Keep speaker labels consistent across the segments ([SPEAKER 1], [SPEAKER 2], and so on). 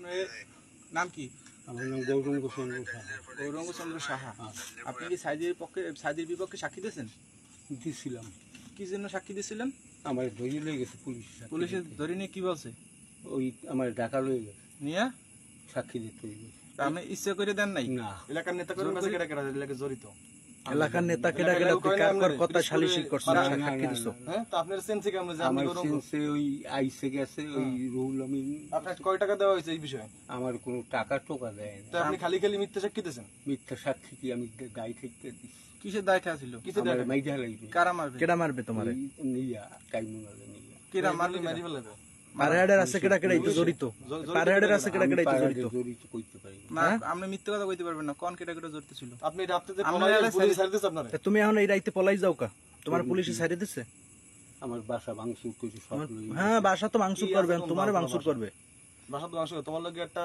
[SPEAKER 1] আপনার নাম কি?
[SPEAKER 2] আমার নাম গৌরঙ্গ চন্দ্র সাহা।
[SPEAKER 1] গৌরঙ্গ চন্দ্র সাহা। আপনি কি সাইদির বিপক্ষে সাক্ষী দিয়েছেন?
[SPEAKER 2] দিছিলাম।
[SPEAKER 1] কি জন্য সাক্ষী দিয়েছিলেন?
[SPEAKER 2] আমার ধরে লয়ে গেছে
[SPEAKER 1] পুলিশে ধরে নিয়ে কি বলছে?
[SPEAKER 2] ওই আমার ঢাকা লয়ে গেছে
[SPEAKER 1] নিয়ে
[SPEAKER 2] সাক্ষী দিতে হইবে।
[SPEAKER 1] আপনি ইচ্ছা করে দেন নাই?
[SPEAKER 2] না।
[SPEAKER 1] এলাকার নেতা করে কাছে কেডা কেডা এলাকা জড়িত?
[SPEAKER 3] এলাকার নেতা কেডা কেডা কার কথা সালিশি করছেন সাক্ষী দিছো?
[SPEAKER 1] হ্যাঁ, তো আপনার সেন্সে কেমন যে আপনি
[SPEAKER 2] আমার
[SPEAKER 1] গৌরঙ্গ?
[SPEAKER 2] সেন্সে ওই আইসে গেছে ওই রুহুল আমিন।
[SPEAKER 1] আপনার কয় টাকা দেওয়া হয়েছে এই বিষয়ে?
[SPEAKER 2] আমার কোনো টাকা টোকা দেয়
[SPEAKER 1] তো
[SPEAKER 2] না।
[SPEAKER 1] আপনি খালি খালি মিথ্যা সাক্ষী দিয়েছেন?
[SPEAKER 2] মিথ্যা সাক্ষী কি আমি গাই থেকে দিছি।
[SPEAKER 1] কিসের দায়টা ছিল? কিসের দায়টা?
[SPEAKER 2] মাইজা লাগবে।
[SPEAKER 1] কারা মারবে?
[SPEAKER 3] কেডা মারবে তোমারে?
[SPEAKER 2] নিয়া কাইমুনালে নিয়া।
[SPEAKER 1] কেডা মারবে? মারি ফেলবে?
[SPEAKER 3] পারহাড়ের আছে কেডা কেডা ইতো জড়িত? পারহাড়ের আছে কেডা কেডা ইতো জড়িত?
[SPEAKER 2] জড়িত কইতে পারি
[SPEAKER 1] না, আপনি মিথ্যা কথা কইতে পারবেন না। কোন কেডা কেডা জড়িত ছিল? আপনি রাতে
[SPEAKER 3] পুলিশ ছাড়ি দিছে আপনারে? তুমি এখন এই রাইতে পলাই যাও কা? তোমার পুলিশে ছাড়ি দিছে?
[SPEAKER 2] আমার বাসা ভাঙচুর কইছে সব লই।
[SPEAKER 3] হ্যাঁ, বাসা তো ভাঙচুর করবে, তোমারে ভাঙচুর করবে।
[SPEAKER 1] বাসা তো ভাঙচুর, তোমার লগে একটা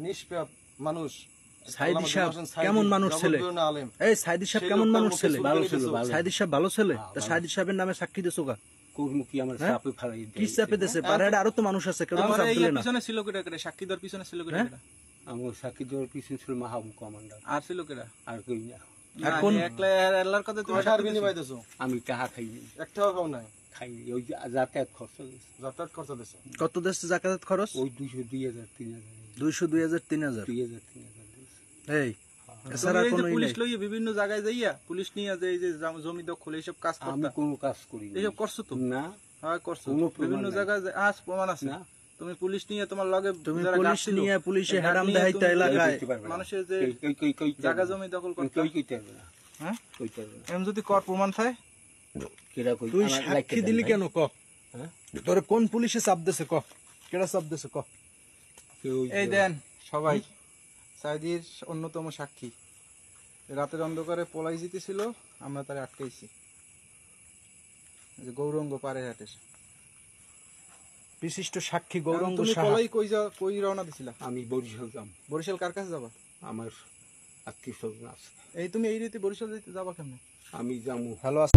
[SPEAKER 1] নিষ্পাপ মানুষ
[SPEAKER 3] সাইদি সাহেব কেমন মানুষ ছেলে? এই সাইদি সাহেব কেমন মানুষ ছেলে?
[SPEAKER 2] ভালো ছিল।
[SPEAKER 3] সাইদি সাহেব ভালো ছেলে। তা সাইদি সাহেবের নামে সাক্ষী দিছো কা?
[SPEAKER 2] কোন কি আমার চাপে ফেলাই দেয়?
[SPEAKER 3] কি চাপে দিছে? পারহাড়ে আরো তো মানুষ আছে, কেন চাপ দিলে না?
[SPEAKER 1] পিছনে ছিল কেডা কেডা? সাক্ষী দেওয়ার পিছনে ছিল কেডা কেডা?
[SPEAKER 2] আমার সাক্ষী দেওয়ার পিছনে ছিল মাহবুব কমান্ডার।
[SPEAKER 1] আর ছিল কেডা?
[SPEAKER 2] আর কই না।
[SPEAKER 3] আর কোন
[SPEAKER 1] একলা আল্লাহর কথা তুমি সার বিনিময় দিছো?
[SPEAKER 2] আমি টাকা খাইনি।
[SPEAKER 1] একটাও খাও নাই?
[SPEAKER 2] খাইনি। ওই যে যাতায়াত খরচ দিছে।
[SPEAKER 1] যাতায়াত খরচ দিছে?
[SPEAKER 3] কত দেশে যাতায়াত খরচ?
[SPEAKER 2] ওই 200 2000 3000
[SPEAKER 3] 200 2000 3000
[SPEAKER 2] 2000 3000 দিছে।
[SPEAKER 3] এই এছাড়া
[SPEAKER 1] তুমি এই যে
[SPEAKER 3] কোনো
[SPEAKER 1] পুলিশ লইয়া বিভিন্ন জায়গায় যাইয়া পুলিশ নিয়ে যে এই যে জমি দখল এইসব কাজ
[SPEAKER 2] আমি
[SPEAKER 1] করতা,
[SPEAKER 2] কোনো কাজ করি না।
[SPEAKER 1] এইসব করছো তো?
[SPEAKER 2] না।
[SPEAKER 1] হ্যাঁ করছো।
[SPEAKER 2] কোনো প্রমাণ
[SPEAKER 1] বিভিন্ন
[SPEAKER 2] নাই।
[SPEAKER 1] জায়গায় আজ প্রমাণ আছে।
[SPEAKER 2] না।
[SPEAKER 1] তুমি পুলিশ নিয়ে তোমার লগে
[SPEAKER 3] তুমি
[SPEAKER 1] যারা
[SPEAKER 3] পুলিশ
[SPEAKER 1] গাছ ছিল,
[SPEAKER 3] নিয়ে পুলিশে
[SPEAKER 1] এই গাছ
[SPEAKER 3] হারাম
[SPEAKER 1] নিয়ে
[SPEAKER 3] দেখাইতে
[SPEAKER 1] তুমি
[SPEAKER 3] এলাকায়
[SPEAKER 2] কইতে পারবে না।
[SPEAKER 1] মানুষের যে
[SPEAKER 2] কই
[SPEAKER 1] জায়গা জমি দখল করতা,
[SPEAKER 2] কই কইতে পারবে না।
[SPEAKER 1] হ্যাঁ
[SPEAKER 2] কইতে পারবে না।
[SPEAKER 1] এম যদি কর প্রমাণ থাকে?
[SPEAKER 2] কেডা কই?
[SPEAKER 3] তুই
[SPEAKER 2] আমার
[SPEAKER 3] সাক্ষী দিলি কেন ক?
[SPEAKER 2] হ্যাঁ?
[SPEAKER 3] তোরে কোন পুলিশে চাপ দিছে ক? কেডা চাপ দিছে ক?
[SPEAKER 1] এই দেন সবাই সাইদির অন্যতম সাক্ষী। রাতের অন্ধকারে পলাই জিতেছিল, আমরা তারে আটকাইছি। যে গৌরঙ্গ পাড়েহাটের
[SPEAKER 3] বিশিষ্ট সাক্ষী গৌরঙ্গ
[SPEAKER 1] তুমি
[SPEAKER 3] সাহা।
[SPEAKER 1] পলাই কই রওনা দিছিলা?
[SPEAKER 2] আমি বরিশাল যাম।
[SPEAKER 1] বরিশাল কার কাছে যাবা?
[SPEAKER 2] আমার আত্মীয় স্বজন আছে।
[SPEAKER 1] এই তুমি এই রীতি বরিশাল যাইতে যাবা কেমনে?
[SPEAKER 2] আমি যামু।
[SPEAKER 3] ভালো আছে।